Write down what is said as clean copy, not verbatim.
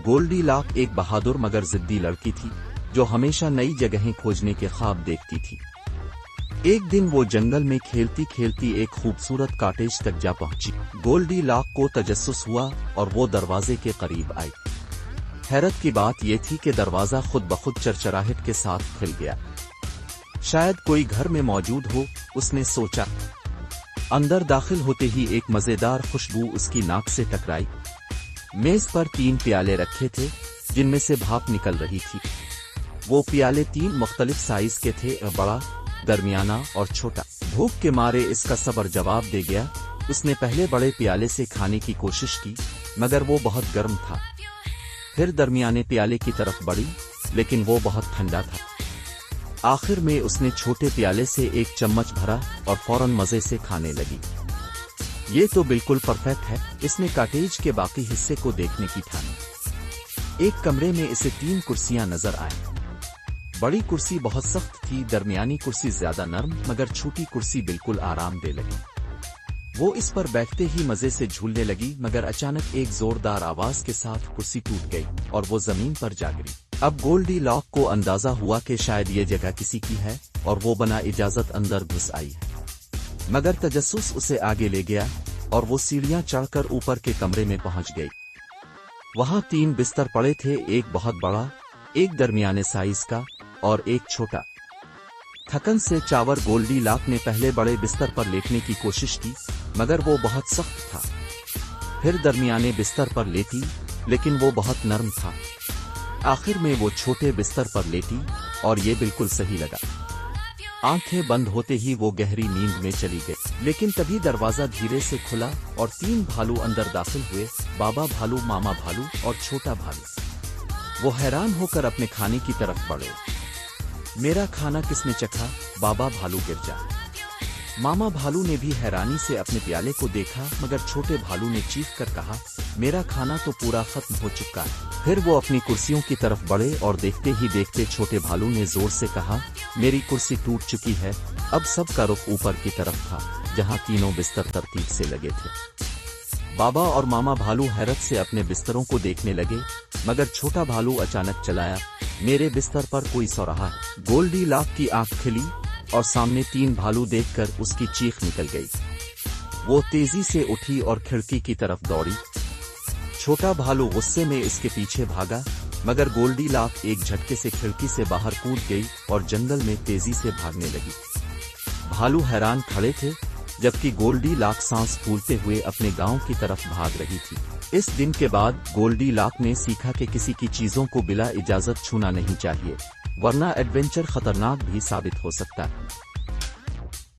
گولڈی lock ایک بہادر مگر ضدی لڑکی تھی جو ہمیشہ نئی جگہیں کھوجنے کے خواب دیکھتی تھی۔ ایک دن وہ جنگل میں کھیلتی کھیلتی ایک خوبصورت کاٹیج تک جا پہنچی۔ گولڈی لاک کو تجسس ہوا اور وہ دروازے کے قریب آئی۔ حیرت کی بات یہ تھی کہ دروازہ خود بخود چرچراہٹ کے ساتھ کھل گیا۔ شاید کوئی گھر میں موجود ہو، اس نے سوچا۔ اندر داخل ہوتے ہی ایک مزیدار خوشبو اس کی ناک سے ٹکرائی۔ میز پر 3 پیالے رکھے تھے جن میں سے بھاپ نکل رہی تھی۔ وہ پیالے 3 مختلف سائز کے تھے، بڑا، درمیانہ اور چھوٹا۔ بھوک کے مارے اس کا صبر جواب دے گیا۔ اس نے پہلے بڑے پیالے سے کھانے کی کوشش کی مگر وہ بہت گرم تھا۔ پھر درمیانے پیالے کی طرف بڑھی لیکن وہ بہت ٹھنڈا تھا۔ آخر میں اس نے چھوٹے پیالے سے 1 چمچ بھرا اور فوراً مزے سے کھانے لگی۔ یہ تو بالکل پرفیکٹ ہے، اس نے کاٹیج کے باقی حصے کو دیکھنے کی ٹھانی۔ ایک کمرے میں اسے 3 کرسیاں نظر آئیں۔ بڑی کرسی بہت سخت تھی، درمیانی کرسی زیادہ نرم مگر چھوٹی کرسی بالکل آرام دہ لگی۔ وہ اس پر بیٹھتے ہی مزے سے جھولنے لگی مگر اچانک ایک زوردار آواز کے ساتھ کرسی ٹوٹ گئی اور وہ زمین پر جا گری۔ اب گولڈی لاک کو اندازہ ہوا کہ شاید یہ جگہ کسی کی ہے اور وہ بنا اجازت اندر گھس آئی ہے، مگر تجسس اسے آگے لے گیا اور وہ سیڑھیاں چڑھ کر اوپر کے کمرے میں پہنچ گئی۔ وہاں 3 بستر پڑے تھے، ایک بہت بڑا، ایک درمیانے سائز کا اور ایک چھوٹا۔ تھکن سے چاور گولڈی لاک نے پہلے بڑے بستر پر لیٹنے کی کوشش کی مگر وہ بہت سخت تھا۔ پھر درمیانے بستر پر لیٹی لیکن وہ بہت نرم تھا۔ آخر میں وہ چھوٹے بستر پر لیٹی اور یہ بالکل صحیح لگا۔ آنکھیں بند ہوتے ہی وہ گہری نیند میں چلی گئی، لیکن تبھی دروازہ دھیرے سے کھلا اور 3 بھالو اندر داخل ہوئے، بابا بھالو، ماما بھالو اور چھوٹا بھالو۔ وہ حیران ہو کر اپنے کھانے کی طرف بڑھے۔ میرا کھانا کس نے چکھا؟ بابا بھالو گرجا۔ ماما بھالو نے بھی حیرانی سے اپنے پیالے کو دیکھا مگر چھوٹے بھالو نے چیخ کر کہا، میرا کھانا تو پورا ختم ہو چکا ہے۔ پھر وہ اپنی کرسیوں کی طرف بڑھے اور دیکھتے ہی دیکھتے چھوٹے بھالو نے زور سے کہا، میری کرسی ٹوٹ چکی ہے۔ اب سب کا رخ اوپر کی طرف تھا جہاں تینوں بستر ترتیب سے لگے تھے۔ بابا اور ماما بھالو حیرت سے اپنے بستروں کو دیکھنے لگے مگر چھوٹا بھالو اچانک چلایا، میرے بستر پر کوئی سو رہا ہے۔ گولڈی لاک کی آنکھ کھلی اور سامنے 3 بھالو دیکھ کر اس کی چیخ نکل گئی۔ وہ تیزی سے اٹھی اور کھڑکی کی طرف دوڑی۔ چھوٹا بھالو غصے میں اس کے پیچھے بھاگا مگر گولڈی لاک ایک جھٹکے سے کھڑکی سے باہر کود گئی اور جنگل میں تیزی سے بھاگنے لگی۔ بھالو حیران کھڑے تھے جبکہ گولڈی لاک سانس پھولتے ہوئے اپنے گاؤں کی طرف بھاگ رہی تھی۔ اس دن کے بعد گولڈی لاک نے سیکھا کہ کسی کی چیزوں کو بلا اجازت چھونا نہیں چاہیے ورنہ ایڈونچر خطرناک بھی ثابت ہو سکتا ہے۔